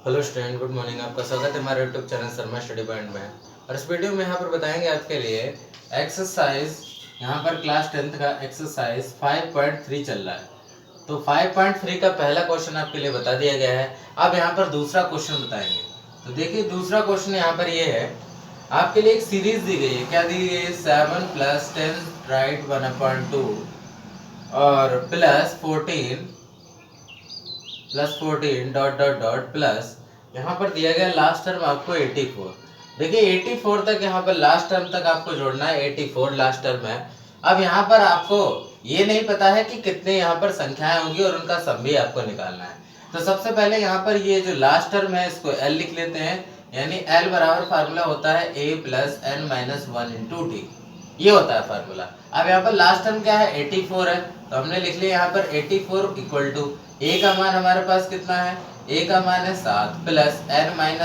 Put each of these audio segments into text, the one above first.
Hello student, good morning. आपका स्वागत है हमारे YouTube channel Sharma study point में। और इस वीडियो में यहाँ पर बताएंगे आपके लिए एक्सरसाइज, यहाँ पर क्लास 10th का एक्सरसाइज 5.3 चल रहा है। तो 5.3 का पहला क्वेश्चन आपके लिए बता दिया गया है। अब यहाँ पर दूसरा क्वेश्चन बताएंगे। तो देखिए दूसरा क्वेश्चन यहाँ पर ये है, आपके लिए एक सीरीज दी गई है। क्या दी गई है? 7 + 10 राइट 1/2 और +14 डॉट डॉट डॉट प्लस यहाँ पर दिया गया लास्ट टर्म आपको 84। देखिए 84 तक यहाँ पर लास्ट टर्म तक आपको जोड़ना है। 84 लास्ट टर्म है। अब यहाँ पर आपको ये नहीं पता है कि कितने यहाँ पर संख्याएं होंगी और उनका सम भी आपको निकालना है। तो सबसे पहले यहाँ पर ये जो लास्ट टर्म है इसको L लिख लेते हैं, यानी L बराबर फार्मूला होता है A + n - 1 × t। ये होता है फार्मूला। अब यहाँ पर लास्ट टर्म क्या है? 84 है, तो हमने लिख लिया यहाँ पर 84 = a का मान हमारे पास कितना है? a का मान है 7 + n - 1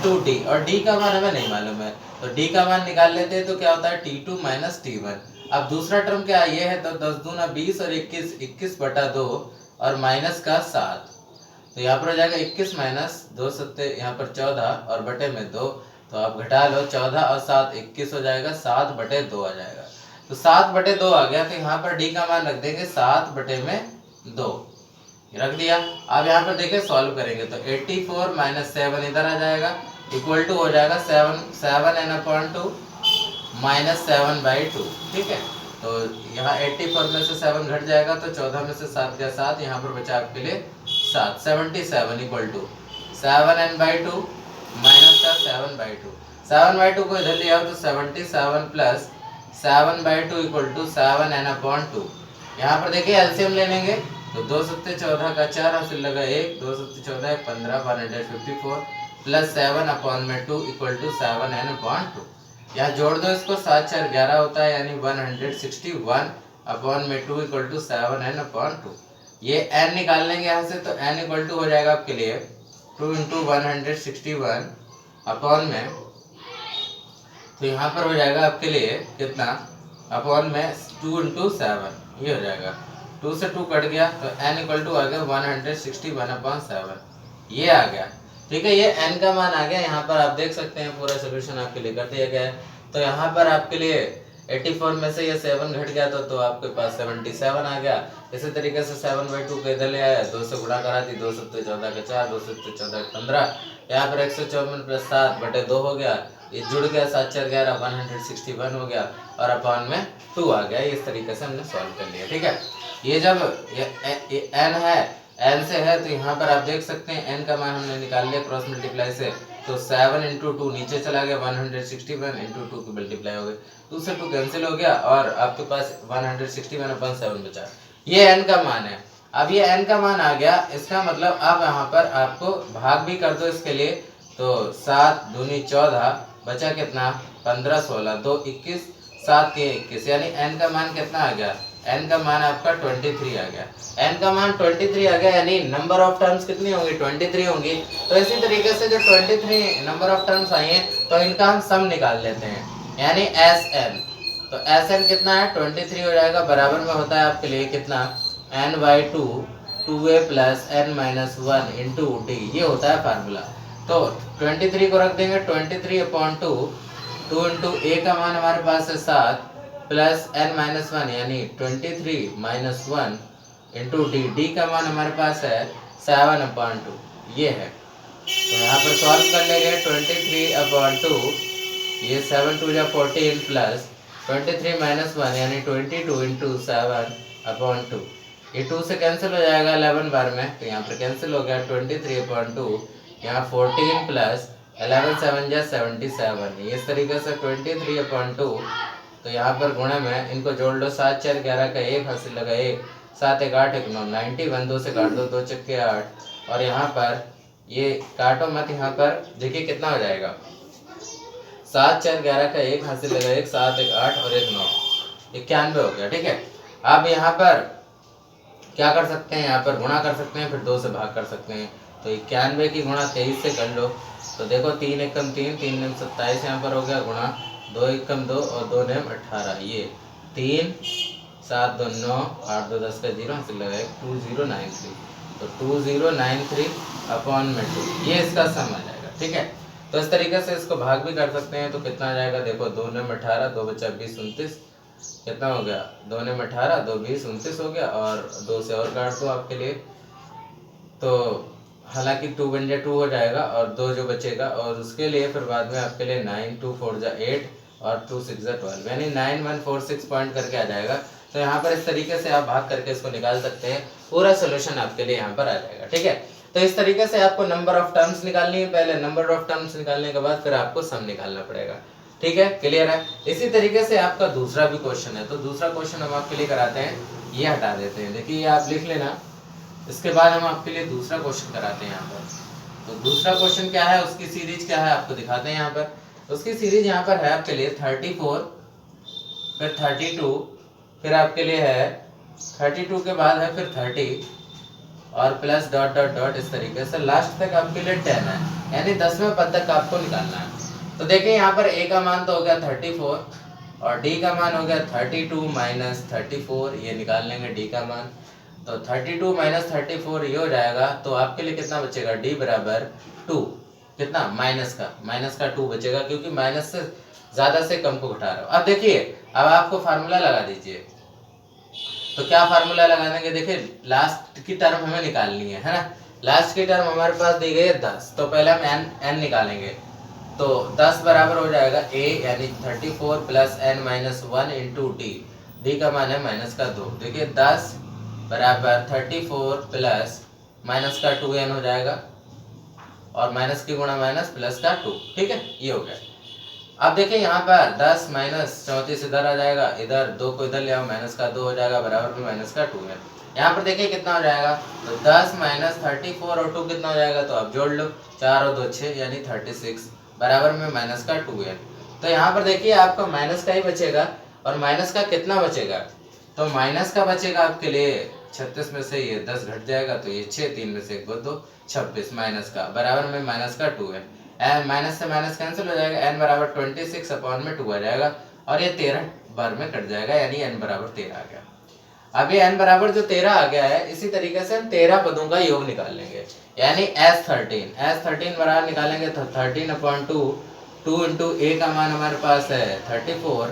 × d, और d का मान हमें नहीं मालूम है, तो d का मान निकाल लेते हैं। तो क्या होता है? t2 - t1। अब दूसरा टर्म क्या है? ये है, तो 10 दूना 20 और 21/2 और माइनस का 7। तो यहाँ पर हो जाएगा 21 - 2 सत्ते यहाँ पर 14 और बटे में 2। तो आप घटा लो, 14 और 7 21 हो जाएगा, 7/2 आ जाएगा। तो 7/2 आ गया। तो यहाँ पर d का मान रख देंगे 7/2 रख दिया। अब यहाँ पर देखिए सॉल्व करेंगे तो 84 - 7 इधर आ जाएगा, इक्वल टू हो जाएगा 7n/2 - 7/2। ठीक है, तो यहाँ 84 में से 7 घट जाएगा, तो 14 में से 7 गया 7, यहाँ पर बचा आपके लिए 7। 77 = 7n/2 माइनस का 7/2। 7/2 को इधर ले आओ तो 77 + 7/2 = 7n/2। यहाँ पर देखिए एलसीएम ले लेंगे, तो 2 सत्ते 14 का 4 हासिल लगा 1, 2 सत्ते 14 15 154 + 7/2 = 7n/2। यहाँ जोड़ दो इसको, 7 4 11 होता है, यानी 161/2 = 7n/2। ये n निकाल लेंगे यहाँ से, तो n = हो जाएगा आपके लिए 2 × 161 में, तो यहाँ पर हो जाएगा आपके लिए कितना? अपॉन में 2 × 7, ये हो जाएगा। 2 से 2 कट गया, तो n = आ गया 161/7, ये आ गया। ठीक है, ये n का मान आ गया। यहाँ पर आप देख सकते हैं पूरा सोल्यूशन आपके लिए कर दिया गया है। तो यहाँ पर आपके लिए 84 में से ये 7 घट गया, तो आपके पास 77 आ गया। इसी तरीके से 7/2 को इधर ले आया, 2 से गुणा करा दी, 2 सत्ते 14 का 4, 2 सत्ते 14 15, यहाँ पर 154 + 7/2 हो गया, ये जुड़ गया, 7 4 11 161 हो गया, और अपॉन में 2 आ गया। इस तरीके से हमने सॉल्व कर लिया। ठीक है, ये जब ये n है, n से है, तो यहाँ पर आप देख सकते हैं n का मान हमने निकाल लिया क्रॉस मल्टीप्लाई से, तो 7 × 2 नीचे चला गया, 161 × 2 की मल्टीप्लाई हो गई, 2 से 2 कैंसिल हो गया, और आपके पास 161/7 बचा। ये n का मान है। अब ये n का मान आ गया, इसका मतलब अब यहाँ पर आपको भाग भी कर दो इसके लिए, तो 7 दूनी 14 बचा कितना? 15 16 2 21, 7 के 21, यानी n का मान कितना आ गया? n का मान आपका 23 आ गया। n का मान 23 आ गया, यानी नंबर ऑफ टर्म्स कितनी होंगी? 23 होंगी। तो इसी तरीके से जो 23 नंबर ऑफ टर्म्स आई हैं, तो इनका हम सम निकाल लेते हैं, यानी Sn। तो Sn कितना है? 23 हो जाएगा, बराबर में होता है आपके लिए कितना? n/2 2a + n - 1 × t, ये होता है फार्मूला। तो 23 को रख देंगे, 23/2, 2 × a का मान हमारे पास है 7 + n - 1, यानी 23 - 1 × d, d का मान हमारे पास है 7/2, ये है। तो यहाँ पर सॉल्व कर लेंगे, 23/2, ये 7 2 = 14 + 23 - 1, यानी 22 × 7/2। ये 2 से कैंसिल हो जाएगा 11 बार में, तो यहाँ पर कैंसिल हो गया। 23/2, यहाँ 14 + 11 7 = 77। इस तरीके से 23/2, तो यहाँ पर गुणे में इनको जोड़ लो, 7 4 11 का 1 हासिल लगा 1, 7 1 8 1 9 91, 2 से काट दो, 2 चक्के 8, और यहाँ पर ये काटो मत, यहाँ पर देखिए कितना हो जाएगा? 7 4 11 का 1 हासिल लगा 1, 7 1 8 और 1 9, 91 हो गया। ठीक है, अब यहाँ पर क्या कर सकते हैं? यहाँ पर गुणा कर सकते हैं, फिर 2 से भाग कर सकते हैं। तो 91 की गुणा 23 से कर लो, तो देखो 3 1 3, 3 9 27 यहाँ पर हो गया, गुणा 2 1 2 और 2 9 18, ये 3 7 2 9 8 2 10 का 0 हासिल लगा 2093। तो 2093 अपॉन में 2, ये इसका सम आ जाएगा। ठीक है, तो इस तरीके से इसको भाग भी कर सकते हैं। तो कितना आ जाएगा, देखो 2 में 18, 2 बचा 20, 29, कितना हो गया, 2 में 18, 2 20, 29 हो गया। और 2 से और काट दो आपके लिए, तो हालांकि 2 बन जाए 2 हो जाएगा और 2 जो बचेगा, और उसके लिए फिर बाद में आपके लिए 9, 2 4 जा 8 और 2 6 जा 12, यानी 9146 पॉइंट करके आ जाएगा। तो यहाँ पर इस तरीके से आप भाग करके इसको निकाल सकते हैं, पूरा सोल्यूशन आपके लिए यहाँ पर आ जाएगा। ठीक है, तो इस तरीके से आपको नंबर ऑफ टर्म्स निकालनी है पहले, नंबर ऑफ टर्म्स निकालने के बाद फिर आपको सम निकालना पड़ेगा। ठीक है, क्लियर है। इसी तरीके से आपका दूसरा भी क्वेश्चन है, तो दूसरा क्वेश्चन हम आपके लिए कराते हैं, ये हटा देते हैं, देखिए ये आप लिख लेना। इसके बाद हम आपके लिए दूसरा क्वेश्चन कराते हैं यहाँ पर। तो दूसरा क्वेश्चन क्या है, उसकी सीरीज क्या है आपको दिखाते हैं यहाँ पर। उसकी सीरीज यहाँ पर है आपके लिए 34, फिर 32, फिर आपके लिए है 32 के बाद है फिर 30 और प्लस डॉट डॉट डॉट, इस तरीके से लास्ट तक आपके लिए 10 है, यानी 10वें पद तक आपको निकालना है। तो देखिए यहाँ पर a का मान तो हो गया 34 और d का मान हो गया 32 माइनस 34, ये निकाल लेंगे d का मान। तो 32 माइनस 34 ये हो जाएगा, तो आपके लिए कितना बचेगा, d बराबर 2, कितना माइनस का 2 बचेगा, क्योंकि माइनस से ज्यादा से कम को घटा रहे हो। अब देखिए, अब आपको फार्मूला लगा दीजिए। तो क्या फार्मूला लगाने के, देखिए लास्ट की टर्म हमें निकालनी है ना। लास्ट की टर्म हमारे पास दी गई है 10, तो पहले हम n निकालेंगे। तो 10 बराबर हो जाएगा a, यानी 34 plus n minus 1 into d का मान है माइनस का 2। देखिए 10 बराबर 34 प्लस माइनस का 2n हो जाएगा, और माइनस की गुणा माइनस प्लस का 2। ठीक है, ये हो गया। अब देखिए यहाँ पर 10 माइनस 34 इधर आ जाएगा, इधर 2 को इधर ले आओ, माइनस का 2 हो जाएगा, बराबर में माइनस का 2 है। यहाँ पर देखिए कितना हो जाएगा, तो 10 माइनस 34 और 2 कितना हो जाएगा, तो आप जोड़ लो, 4 और 2 6, यानी 36, बराबर में माइनस का 2 है। तो यहाँ पर देखिए आपका माइनस का ही बचेगा, और माइनस का कितना बचेगा, तो माइनस का बचेगा आपके लिए 36 में से ये 10 घट जाएगा, तो ये 6, 3 में से 1 2, 26 माइनस का, बराबर में माइनस का 2 है। एन माइनस से माइनस कैंसिल हो जाएगा, n बराबर 26 अपॉन में 2 आ जाएगा, और ये 13 बार में कट जाएगा, यानी n बराबर 13 आ गया। अब ये n बराबर जो 13 आ गया है, इसी तरीके से हम 13 पदों का योग निकाल लेंगे, यानी S13 बराबर निकालेंगे, तो 13 अपॉन 2 इंटू a का मान हमारे पास है 34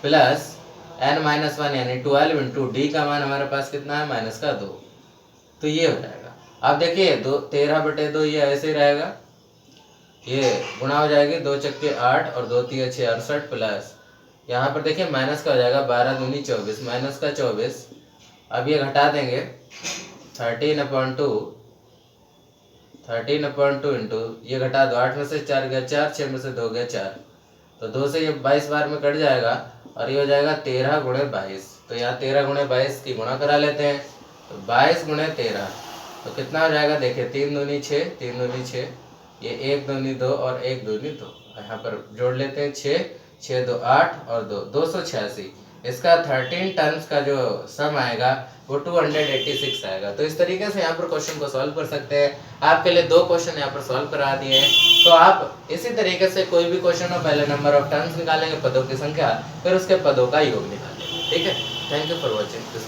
प्लस n माइनस 1 यानी 12 इंटू d का मान हमारे पास कितना है, माइनस का 2। तो ये हो जाएगा। अब देखिए 13/2 ये ऐसे ही रहेगा, ये गुणा हो जाएगी, 2 चक्के 8 और 2 3 6 68 प्लस यहाँ पर देखिए माइनस का हो जाएगा, 12 दूनी 24, माइनस का 24। अब ये घटा देंगे, 13/2 इंटू ये घटा दो, 8 में से 4 गया 4, 6 में से 2 गया 4, तो 2 से ये 22 बार में कट जाएगा, और ये हो जाएगा 13 गुणे 22। तो यहाँ 13 गुणे 22 की गुणा करा लेते हैं, तो 22 गुणे 13 तो कितना हो जाएगा, देखिए 3 दूनी 6, 3 दूनी 6, ये 1 दूनी 2 और 1 दूनी 2, यहाँ पर जोड़ लेते हैं 6, 6 2 8 और 2 286। इसका 13 टर्म्स का जो सम आएगा वो 286 आएगा। तो इस तरीके से यहाँ पर क्वेश्चन को सॉल्व कर सकते हैं। आपके लिए 2 क्वेश्चन यहाँ पर सॉल्व करा दिए हैं। तो आप इसी तरीके से कोई भी क्वेश्चन हो, पहले नंबर ऑफ टर्म्स निकालेंगे, पदों की संख्या, फिर उसके पदों का योग निकालेंगे। ठीक है, thank you for watching this.